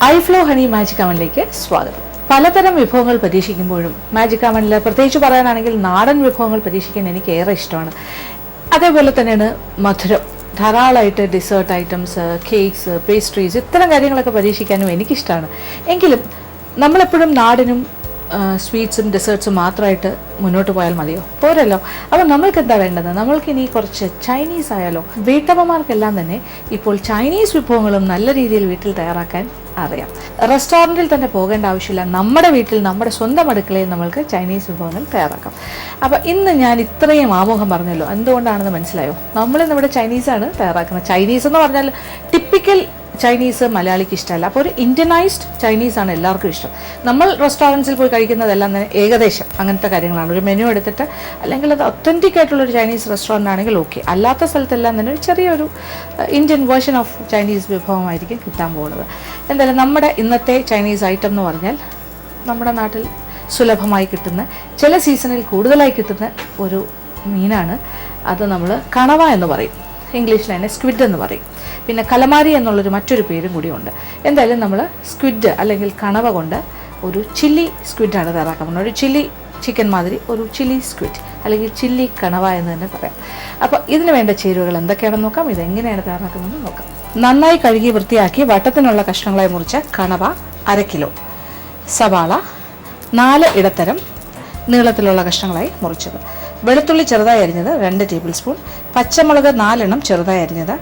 ഐഫ്ലോ honey magic അവനിലേക്ക് സ്വാഗതം. പലതരം വിഭവങ്ങൾ പരീക്ഷിക്കുമ്പോഴും മാജിക് അവനിൽ പ്രത്യേകിച്ച് പറയാനാണെങ്കിൽ നാടൻ വിഭവങ്ങൾ പരീക്ഷിക്കാൻ എനിക്ക് ഏറെ ഇഷ്ടമാണ്. അതേപോലെ തന്നെയാണ് മധുരം. ധാരാളമായിട്ട് ഡിസേർട്ട് ഐറ്റംസ്, കേക്ക്സ്, പേസ്ട്രീസ് ഇത്തരം കാര്യങ്ങളൊക്കെ പരീക്ഷിക്കാനും എനിക്കിഷ്ടമാണ്. എങ്കിലും നമ്മളെപ്പോഴും നാടിനും സ്വീറ്റ്സും ഡെസേർട്ട്സും മാത്രമായിട്ട് മുന്നോട്ട് പോയാൽ മതിയോ? പോരല്ലോ. അപ്പോൾ നമ്മൾക്ക് എന്താ വേണ്ടത്? നമ്മൾക്കിനി കുറച്ച് ചൈനീസ് ആയാലോ? വീട്ടമ്മമാർക്കെല്ലാം തന്നെ ഇപ്പോൾ ചൈനീസ് വിഭവങ്ങളും നല്ല രീതിയിൽ വീട്ടിൽ തയ്യാറാക്കാൻ അറിയാം. റെസ്റ്റോറൻറ്റിൽ തന്നെ പോകേണ്ട ആവശ്യമില്ല. നമ്മുടെ വീട്ടിൽ, നമ്മുടെ സ്വന്തം അടുക്കളയിൽ നമ്മൾക്ക് ചൈനീസ് വിഭവങ്ങൾ തയ്യാറാക്കാം. അപ്പോൾ ഇന്ന് ഞാൻ ഇത്രയും ആമുഖം പറഞ്ഞല്ലോ, എന്തുകൊണ്ടാണെന്ന് മനസ്സിലായോ? നമ്മളിന്ന് ഇവിടെ ചൈനീസാണ് തയ്യാറാക്കുന്നത്. ചൈനീസ് എന്ന് പറഞ്ഞാൽ ടിപ്പിക്കൽ ചൈനീസ് മലയാളിക്ക് ഇഷ്ടമല്ല. അപ്പോൾ ഒരു ഇന്ത്യനൈസ്ഡ് ചൈനീസാണ് എല്ലാവർക്കും ഇഷ്ടം. നമ്മൾ റെസ്റ്റോറൻറ്റ്സിൽ പോയി കഴിക്കുന്നതെല്ലാം തന്നെ ഏകദേശം അങ്ങനത്തെ കാര്യങ്ങളാണ്. ഒരു മെനു എടുത്തിട്ട്, അല്ലെങ്കിൽ അത് ഒത്തൻറ്റിക് ആയിട്ടുള്ളൊരു ചൈനീസ് റെസ്റ്റോറൻ്റ് ആണെങ്കിൽ ഓക്കെ. അല്ലാത്ത സ്ഥലത്തെല്ലാം തന്നെ ഒരു ചെറിയൊരു ഇന്ത്യൻ വേർഷൻ ഓഫ് ചൈനീസ് വിഭവമായിരിക്കും കിട്ടാൻ പോകുന്നത്. എന്തായാലും നമ്മുടെ ഇന്നത്തെ ചൈനീസ് ഐറ്റം എന്ന് പറഞ്ഞാൽ നമ്മുടെ നാട്ടിൽ സുലഭമായി കിട്ടുന്ന, ചില സീസണിൽ കൂടുതലായി കിട്ടുന്ന ഒരു മീനാണ്. അത് നമ്മൾ കണവ എന്ന് പറയും. ഇംഗ്ലീഷിൽ തന്നെ സ്ക്വിഡ് എന്ന് പറയും. പിന്നെ കലമാരി എന്നുള്ളൊരു മറ്റൊരു പേരും കൂടിയുണ്ട്. എന്തായാലും നമ്മൾ സ്ക്വിഡ് അല്ലെങ്കിൽ കണവ കൊണ്ട് ഒരു ചില്ലി സ്ക്വിഡാണ് തയ്യാറാക്കാൻ പോകുന്നത്. ഒരു ചില്ലി ചിക്കൻ മാതിരി ഒരു ചില്ലി സ്ക്വിഡ് അല്ലെങ്കിൽ ചില്ലി കണവ എന്ന് തന്നെ പറയാം. അപ്പോൾ ഇതിന് വേണ്ട ചേരുവകൾ എന്തൊക്കെയാണെന്ന് നോക്കാം. ഇതെങ്ങനെയാണ് തയ്യാറാക്കുന്നത് നോക്കാം. നന്നായി കഴുകി വൃത്തിയാക്കി വട്ടത്തിനുള്ള കഷ്ണങ്ങളായി മുറിച്ച കണവ 1/2 കിലോ, സവാള 4 ഇടത്തരം നീളത്തിലുള്ള കഷ്ണങ്ങളായി മുറിച്ചത്, വെളുത്തുള്ളി ചെറുതായി അരിഞ്ഞത് 2 ടേബിൾ സ്പൂൺ, പച്ചമുളക് 4 എണ്ണം ചെറുതായി അരിഞ്ഞത്,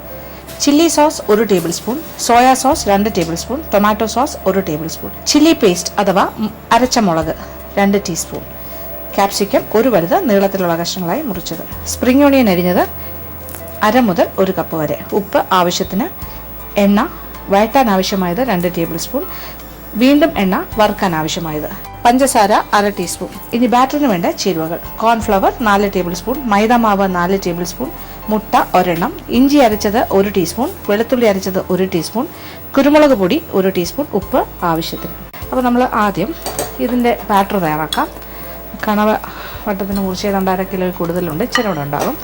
chilli sauce 1 table spoon, soya sauce 2 table spoon, tomato sauce 1 table spoon, chilli paste അഥവാ അരച്ച മുളക് 2 ടീസ്പൂൺ, ക്യാപ്സിക്കം 1 വലുത് നീളത്തിലുള്ള കഷ്ണങ്ങളായി മുറിച്ചത്, സ്പ്രിംഗ് ഓണിയൻ അരിഞ്ഞത് 1/2 മുതൽ 1 കപ്പ് വരെ, ഉപ്പ് ആവശ്യത്തിന്, എണ്ണ വഴറ്റാൻ ആവശ്യമായത് 2 ടേബിൾ സ്പൂൺ, വീണ്ടും എണ്ണ വറുക്കാൻ ആവശ്യമായത്, പഞ്ചസാര 1/2 ടീസ്പൂൺ. ഇനി ബാറ്ററിന് വേണ്ട ചേരുവകൾ: കോൺഫ്ലവർ 4 ടേബിൾ സ്പൂൺ, മൈദാമാവ് 4 ടേബിൾ സ്പൂൺ, മുട്ട 1 എണ്ണം, ഇഞ്ചി അരച്ചത് 1 ടീസ്പൂൺ, വെളുത്തുള്ളി അരച്ചത് 1 ടീസ്പൂൺ, കുരുമുളക് പൊടി 1 ടീസ്പൂൺ, ഉപ്പ് ആവശ്യത്തിന്. അപ്പോൾ നമ്മൾ ആദ്യം ഇതിൻ്റെ ബാറ്റർ തയ്യാറാക്കാം. കണവ വട്ടത്തിന് മുറിച്ച് 2.5 കിലോ കൂടുതലുണ്ട്, ഇച്ചിരി ഉണ്ടാകും.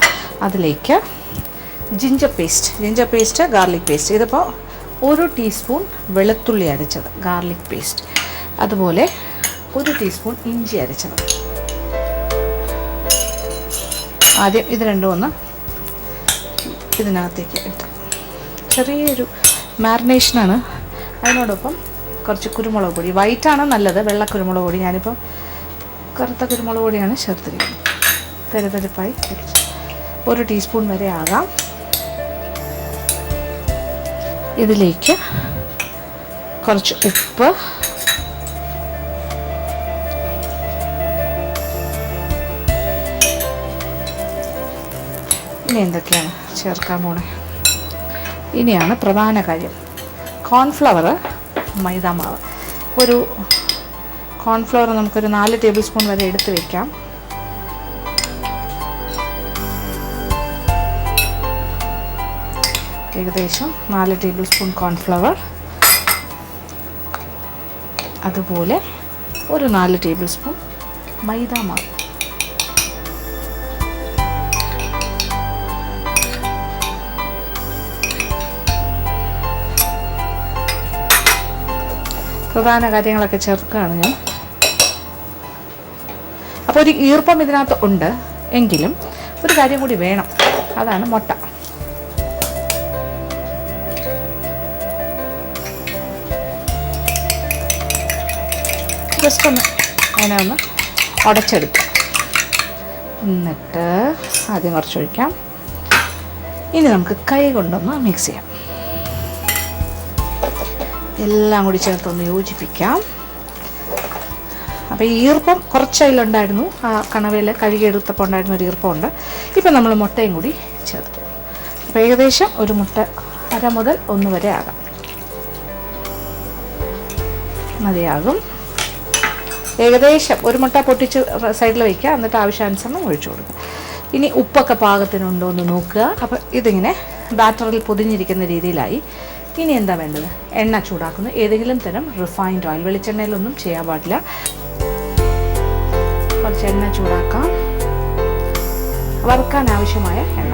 അതിലേക്ക് ജിഞ്ചർ പേസ്റ്റ്, ഗാർലിക് പേസ്റ്റ്. ഇതിപ്പോൾ 1 ടീസ്പൂൺ വെളുത്തുള്ളി അരച്ചത്, ഗാർലിക് പേസ്റ്റ്. അതുപോലെ 1 ടീസ്പൂൺ ഇഞ്ചി അരച്ചത്. ആദ്യം ഇത് രണ്ടും ഒന്ന് ഇതിനകത്തേക്ക് ഇട്ട് ചെറിയൊരു മാരിനേഷനാണ്. അതിനോടൊപ്പം കുറച്ച് കുരുമുളക് പൊടി, വൈറ്റാണ് നല്ലത്, വെള്ള കുരുമുളക് പൊടി. ഞാനിപ്പോൾ കറുത്ത കുരുമുളക് പൊടിയാണ് ചേർത്തിരിക്കുന്നത്. തരിതരിപ്പായി 1 ടീസ്പൂൺ വരെ ആകാം. ഇതിലേക്ക് കുറച്ച് ഉപ്പ്, ഇനി എന്തൊക്കെയാണ് ചേർക്കാൻ പോണേ? ഇനിയാണ് പ്രധാന കാര്യം: കോൺഫ്ലവർ, മൈദാമാവ്. ഒരു കോൺഫ്ലവർ നമുക്കൊരു 4 ടേബിൾ സ്പൂൺ വരെ എടുത്ത് വയ്ക്കാം. ഏകദേശം 4 ടേബിൾ സ്പൂൺ കോൺഫ്ലവർ, അതുപോലെ ഒരു 4 ടേബിൾ സ്പൂൺ മൈദാമാവ്. പ്രധാന കാര്യങ്ങളൊക്കെ ചേർക്കുകയാണ് ഞാൻ. അപ്പോൾ ഒരു ഈർപ്പം ഇതിനകത്ത് ഉണ്ട്, എങ്കിലും ഒരു കാര്യം കൂടി വേണം, അതാണ് മുട്ട. ജസ്റ്റ് ഒന്ന് അതിനെ ഒന്ന് ഉടച്ചെടുക്കും. എന്നിട്ട് ആദ്യം കുറച്ചൊഴിക്കാം. ഇനി നമുക്ക് കൈ കൊണ്ടൊന്ന് മിക്സ് ചെയ്യാം. എല്ലാം കൂടി ചേർത്തൊന്ന് യോജിപ്പിക്കാം. അപ്പോൾ ഈ ഈർപ്പം കുറച്ച് അതിലുണ്ടായിരുന്നു, ആ കണവയിൽ കഴുകിയെടുത്തപ്പോൾ ഉണ്ടായിരുന്ന ഒരു ഈർപ്പമുണ്ട്. ഇപ്പം നമ്മൾ മുട്ടയും കൂടി ചേർത്തു. അപ്പോൾ ഏകദേശം ഒരു മുട്ട 1/2 മുതൽ 1 വരെ ആകാം, മതിയാകും. ഏകദേശം ഒരു മുട്ട പൊട്ടിച്ച് സൈഡിൽ വയ്ക്കുക, എന്നിട്ട് ആവശ്യാനുസരണം ഒഴിച്ചു കൊടുക്കുക. ഇനി ഉപ്പൊക്കെ പാകത്തിനുണ്ടോ എന്ന് നോക്കുക. അപ്പോൾ ഇതിങ്ങനെ ബാറ്ററിൽ പൊതിഞ്ഞിരിക്കുന്ന രീതിയിലായി. ഇനി എന്താ വേണ്ടത്? എണ്ണ ചൂടാക്കുന്നു. ഏതെങ്കിലും തരം റിഫൈൻഡ് ഓയിൽ, വെളിച്ചെണ്ണയിലൊന്നും ചെയ്യാൻ പാടില്ല. കുറച്ച് എണ്ണ ചൂടാക്കാം. വറുക്കാൻ ആവശ്യമായ എണ്ണ.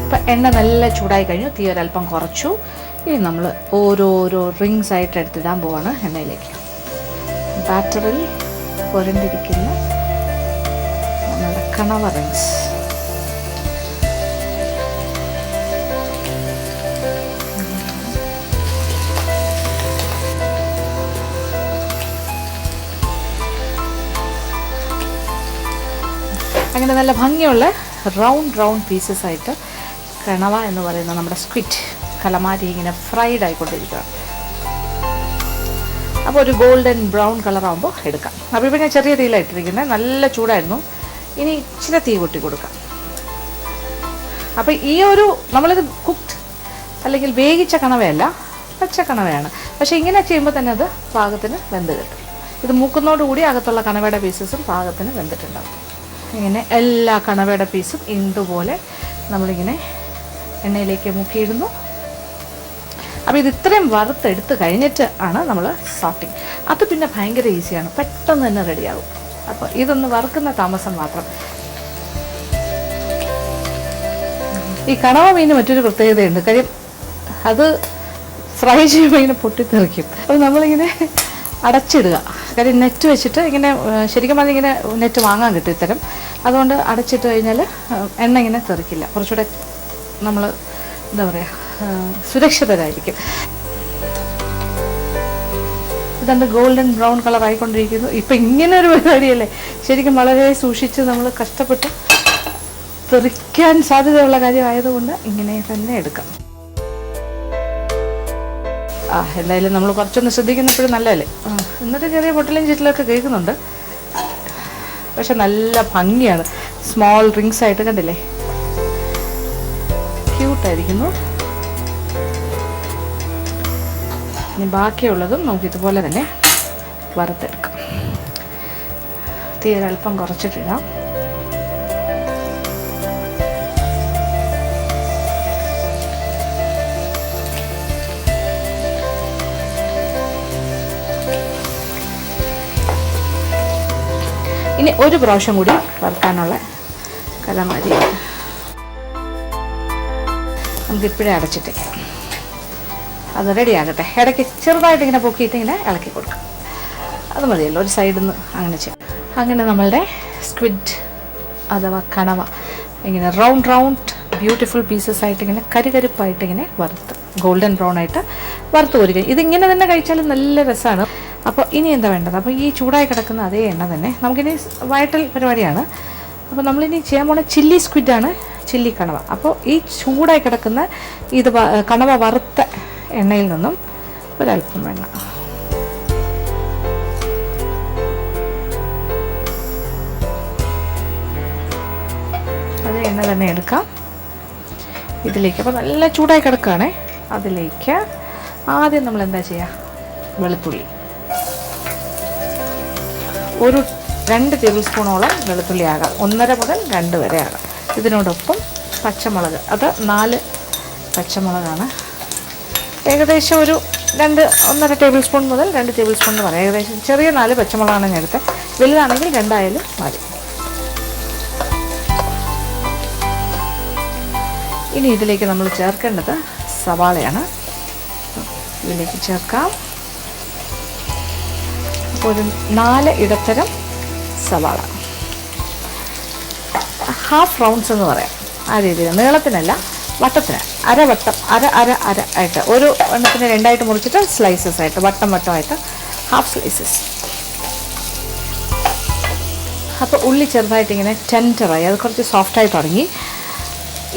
ഇപ്പം എണ്ണ നല്ല ചൂടായി കഴിഞ്ഞു. തീ ഒരല്പം കുറച്ചു. ഇനി നമ്മൾ ഓരോരോ റിങ്സ് ആയിട്ട് എടുത്തിടാൻ പോവാണ് എണ്ണയിലേക്ക്. ബാറ്ററിൽ പുരണ്ടിരിക്കുന്ന നമ്മളുടെ കണവ റിങ്സ്. അങ്ങനെ നല്ല ഭംഗിയുള്ള റൗണ്ട് പീസസ് ആയിട്ട് കണവ എന്ന് പറയുന്ന നമ്മുടെ സ്ക്വിഡ് കലമാരി ഇങ്ങനെ ഫ്രൈഡ് ആയിക്കൊണ്ടിരിക്കുകയാണ്. അപ്പോൾ ഒരു ഗോൾഡൻ ബ്രൗൺ കളറാകുമ്പോൾ എടുക്കാം. അപ്പോൾ ഇപ്പോൾ ഞാൻ ചെറിയ തീയിലായിട്ടിരിക്കുന്നത്, നല്ല ചൂടായിരുന്നു. ഇനി ഇച്ചിരി തീ കൊട്ടി കൊടുക്കാം. അപ്പോൾ ഈ ഒരു നമ്മളിത് കുക്ക്ഡ് അല്ലെങ്കിൽ വേവിച്ച കണവയല്ല, പച്ച കണവയാണ്. പക്ഷേ ഇങ്ങനെ ചെയ്യുമ്പോൾ തന്നെ അത് പാകത്തിന് വെന്ത് കിട്ടും. ഇത് മൂക്കുന്നതോടുകൂടി അകത്തുള്ള കണവയുടെ പീസസും പാകത്തിന് വെന്തിട്ടുണ്ടാകും. ഇങ്ങനെ എല്ലാ കണവയുടെ പീസും ഇതുപോലെ നമ്മളിങ്ങനെ എണ്ണയിലേക്ക് മുക്കിയിടുന്നു. അപ്പോൾ ഇത് ഇത്രയും വറുത്തെടുത്ത് കഴിഞ്ഞിട്ട് ആണ് നമ്മൾ സോട്ടിങ്. അത് പിന്നെ ഭയങ്കര ഈസിയാണ്, പെട്ടെന്ന് തന്നെ റെഡിയാകും. അപ്പോൾ ഇതൊന്ന് വറുക്കുന്ന താമസം മാത്രം. ഈ കണവ മീന് മറ്റൊരു പ്രത്യേകതയുണ്ട്. കാര്യം അത് ഫ്രൈ ചെയ്യുമ്പോൾ ഇങ്ങനെ പൊട്ടിത്തെറിക്കും. അപ്പോൾ നമ്മളിങ്ങനെ അടച്ചിടുക. കാര്യം നെറ്റ് വെച്ചിട്ട് ഇങ്ങനെ ശരിക്കും പറഞ്ഞാൽ ഇങ്ങനെ നെറ്റ് വാങ്ങാൻ കിട്ടും ഇത്തരം. അതുകൊണ്ട് അടച്ചിട്ട് കഴിഞ്ഞാൽ എണ്ണ ഇങ്ങനെ തെറിക്കില്ല. കുറച്ചുകൂടെ നമ്മൾ എന്താ പറയുക, സുരക്ഷിതരായിരിക്കും. ഇതെന്ത് ഗോൾഡൻ ബ്രൗൺ കളർ ആയിക്കൊണ്ടിരിക്കുന്നു. ഇപ്പം ഇങ്ങനെ ഒരു പരിപാടിയല്ലേ, ശരിക്കും വളരെ സൂക്ഷിച്ച് നമ്മൾ കഷ്ടപ്പെട്ട് തെറിക്കാൻ സാധ്യതയുള്ള കാര്യമായതുകൊണ്ട് ഇങ്ങനെ തന്നെ എടുക്കാം. എന്തായാലും നമ്മൾ കുറച്ചൊന്ന് ശ്രദ്ധിക്കുന്നപ്പോഴും നല്ലതല്ലേ. എന്നിട്ട് ചെറിയ പൊട്ടലും ചീറ്റലൊക്കെ കേൾക്കുന്നുണ്ട്. പക്ഷെ നല്ല ഭംഗിയാണ്. സ്മോൾ റിങ്സ് ആയിട്ട് കണ്ടില്ലേ, ക്യൂട്ടായിരിക്കുന്നു. ഇനി ബാക്കിയുള്ളതും നമുക്ക് ഇതുപോലെ തന്നെ വറുത്തെടുക്കാം. തീ അല്പം കുറച്ചിട്ടിടാം. ഇനി ഒരു പ്രാവശ്യം കൂടി വറുക്കാനുള്ള കലമാരി നമുക്കിപ്പോഴേ അടച്ചിട്ടേക്കാം. അത് റെഡി ആകട്ടെ. ഇടയ്ക്ക് ചെറുതായിട്ട് ഇങ്ങനെ പൊക്കിയിട്ട് ഇങ്ങനെ ഇളക്കി കൊടുക്കാം. അത് മതിയല്ലോ, ഒരു സൈഡിൽ നിന്ന് അങ്ങനെ ചെയ്യും. അങ്ങനെ നമ്മളുടെ സ്ക്വിഡ് അഥവാ കണവ ഇങ്ങനെ റൗണ്ട് ബ്യൂട്ടിഫുൾ പീസസ് ആയിട്ട് ഇങ്ങനെ കരുകരുപ്പായിട്ട് ഇങ്ങനെ വറുത്ത് ഗോൾഡൻ ബ്രൗൺ ആയിട്ട് വറുത്ത് കോരുക. ഇതിങ്ങനെ തന്നെ കഴിച്ചാലും നല്ല രസമാണ്. അപ്പോൾ ഇനി എന്താ വേണ്ടത്? അപ്പോൾ ഈ ചൂടായി കിടക്കുന്ന അതേ എണ്ണ തന്നെ നമുക്കിനി വയറ്റൽ പരിപാടിയാണ്. അപ്പോൾ നമ്മളിനി ചെയ്യാൻ പോണ ചില്ലി സ്ക്വിഡാണ്, ചില്ലി കണവ. അപ്പോൾ ഈ ചൂടായി കിടക്കുന്ന ഇത് കണവ വറുത്ത എണ്ണയിൽ നിന്നും ഒരല്പം എണ്ണ അതേ എണ്ണ തന്നെ എടുക്കാം ഇതിലേക്ക്. അപ്പോൾ നല്ല ചൂടായി കിടക്കുകയാണേ. അതിലേക്ക് ആദ്യം നമ്മൾ എന്താ ചെയ്യുക? വെളുത്തുള്ളി ഒരു 2 ടേബിൾ സ്പൂണോളം വെളുത്തുള്ളി ആകാം, 1.5 മുതൽ 2 വരെ ആകാം. ഇതിനോടൊപ്പം പച്ചമുളക്, അത് 4 പച്ചമുളകാണ്. ഏകദേശം ഒരു 1.5 ടേബിൾ സ്പൂൺ മുതൽ 2 ടേബിൾ സ്പൂൺ എന്ന് പറയാം. ഏകദേശം ചെറിയ 4 പച്ചമുളകാണ് ഞാൻ എടുത്തത്. വലുതാണെങ്കിൽ 2 ആയാലും മതി. ഇനി ഇതിലേക്ക് നമ്മൾ ചേർക്കേണ്ടത് സവാളയാണ്. ഇതിലേക്ക് ചേർക്കാം. അപ്പോൾ ഒരു 4 ഇടത്തരം സവാള, ഹാഫ് റൗണ്ട്സ് എന്ന് പറയാം. ആ രീതിയിൽ നീളത്തിനല്ല, വട്ടത്തിന് അരവട്ടം, അര ആയിട്ട് ഒരു എണ്ണത്തിന് 2ആയിട്ട് മുറിച്ചിട്ട് സ്ലൈസസ് ആയിട്ട് വട്ടമായിട്ട് ഹാഫ് സ്ലൈസസ്. അപ്പോൾ ഉള്ളി ചെറുതായിട്ട് ഇങ്ങനെ ടെൻഡറായി, അത് കുറച്ച് സോഫ്റ്റായി തുടങ്ങി.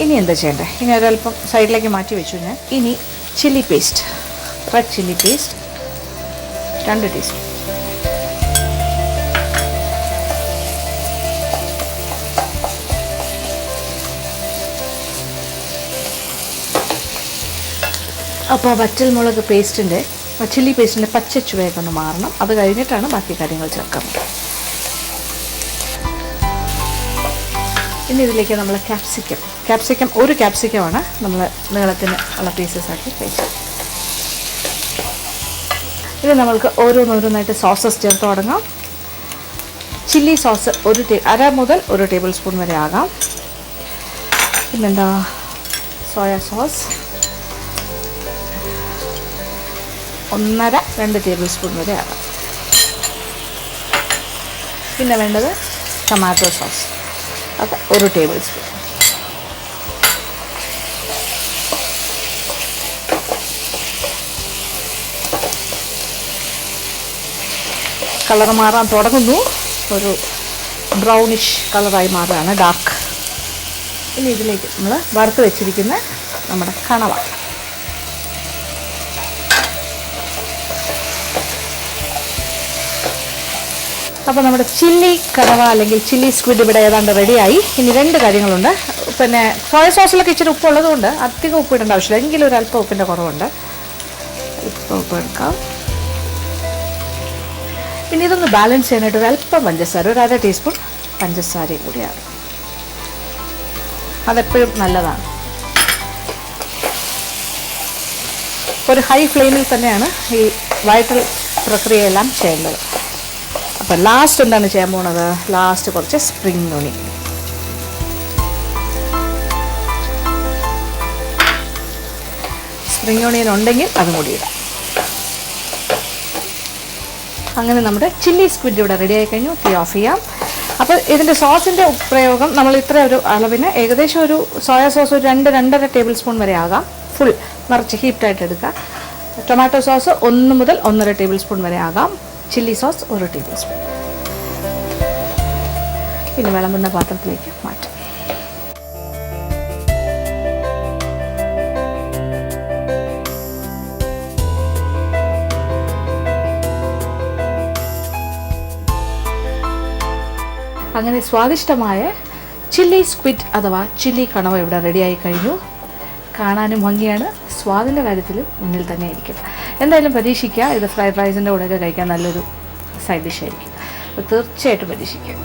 ഇനി എന്താ ചെയ്യേണ്ടത്? ഇനി ഒരല്പം സൈഡിലേക്ക് മാറ്റി വെച്ചു ഞാൻ. ഇനി chilli paste, red chilli paste 2 teaspoon. അപ്പോൾ വറ്റൽമുളക് പേസ്റ്റിൻ്റെ, ചില്ലി പേസ്റ്റിൻ്റെ പച്ച ചുവയൊക്കെ ഒന്ന് മാറണം. അത് കഴിഞ്ഞിട്ടാണ് ബാക്കി കാര്യങ്ങൾ ചേർക്കുന്നത്. ഇനി ഇതിലേക്ക് നമ്മൾ ക്യാപ്സിക്കം 1 ക്യാപ്സിക്കമാണ് നമ്മൾ നീളത്തിന് ഉള്ള പീസസ് ആക്കി കഴിച്ചത്. ഇത് നമ്മൾക്ക് ഓരോന്നോരോന്നായിട്ട് സോസസ് ചേർത്ത് തുടങ്ങാം. ചില്ലി സോസ് 1 മുതൽ 1 ടേബിൾ സ്പൂൺ വരെ ആകാം. പിന്നെന്താ, സോയാ സോസ്, 2 ടേബിൾ സ്പൂൺ വരെ ആകാം. പിന്നെ വേണ്ടത് ടൊമാറ്റോ സോസ്, അത് 1 ടേബിൾ സ്പൂൺ. കളർ മാറാൻ തുടങ്ങുന്നു, ഒരു ബ്രൗണിഷ് കളറായി മാറുകയാണ്, ഡാർക്ക്. ഇനി ഇതിലേക്ക് നമ്മൾ വറുത്ത് വെച്ചിരിക്കുന്ന നമ്മുടെ കണവ, അപ്പോൾ നമ്മുടെ ചില്ലി കണവ അല്ലെങ്കിൽ ചില്ലി സ്ക്വിഡ് ഇവിടെ ഏതാണ്ട് റെഡിയായി. ഇനി 2 കാര്യങ്ങളുണ്ട്. പിന്നെ സോയ സോസിലൊക്കെ ഇച്ചിരി ഉപ്പുള്ളതുകൊണ്ട് അധികം ഉപ്പ് ഇടേണ്ട ആവശ്യമില്ല, എങ്കിലും ഒരു അല്പം ഉപ്പിൻ്റെ കുറവുണ്ട്. ഉപ്പ് എടുക്കാം. പിന്നെ ഇതൊന്ന് ബാലൻസ് ചെയ്യാനായിട്ട് ഒരു അല്പം പഞ്ചസാര, ഒരു 1/2 ടീസ്പൂൺ പഞ്ചസാരയും കൂടിയാണ്. അതെപ്പോഴും നല്ലതാണ്. ഒരു ഹൈ ഫ്ലെയിമിൽ തന്നെയാണ് ഈ വഴറ്റൽ പ്രക്രിയയെല്ലാം ചെയ്യേണ്ടത്. അപ്പോൾ ലാസ്റ്റ് എന്താണ് ചെയ്യാൻ പോകുന്നത്? ലാസ്റ്റ് കുറച്ച് സ്പ്രിംഗ് ഒണിയൻ. സ്പ്രിംഗ് ഒണിയൻ ഉണ്ടെങ്കിൽ അതും കൂടി ഇടാം. അങ്ങനെ നമ്മുടെ ചില്ലി സ്ക്വിഡ് ഇവിടെ റെഡി ആയി കഴിഞ്ഞു. തീ ഓഫ് ചെയ്യാം. അപ്പോൾ ഇതിൻ്റെ സോസിൻ്റെ പ്രയോഗം നമ്മൾ ഇത്ര ഒരു അളവിന് ഏകദേശം ഒരു സോയ സോസ് ഒരു 2-2.5 ടേബിൾ സ്പൂൺ വരെ ആകാം. ഫുൾ നിറച്ച് ഹീപ്റ്റായിട്ട് എടുക്കുക. ടൊമാറ്റോ സോസ് 1 മുതൽ 1.5 ടേബിൾ സ്പൂൺ വരെ ആകാം. Chilli sauce 1 table spoon. പിന്നെ വിളമ്പുന്ന പാത്രത്തിലേക്ക് മാറ്റാം. അങ്ങനെ സ്വാദിഷ്ടമായ ചില്ലി സ്ക്വിഡ് അഥവാ ചില്ലി കണവ ഇവിടെ റെഡിയായി കഴിഞ്ഞു. കാണാനും ഭംഗിയാണ്, സ്വാദിൻ്റെ കാര്യത്തിലും മുന്നിൽ തന്നെ ആയിരിക്കും. എന്തായാലും പരീക്ഷിക്കുക. ഇത് ഫ്രൈഡ് റൈസിൻ്റെ കൂടെയൊക്കെ കഴിക്കാൻ നല്ലൊരു സൈഡ് ഡിഷായിരിക്കും. അപ്പോൾ തീർച്ചയായിട്ടും പരീക്ഷിക്കുക.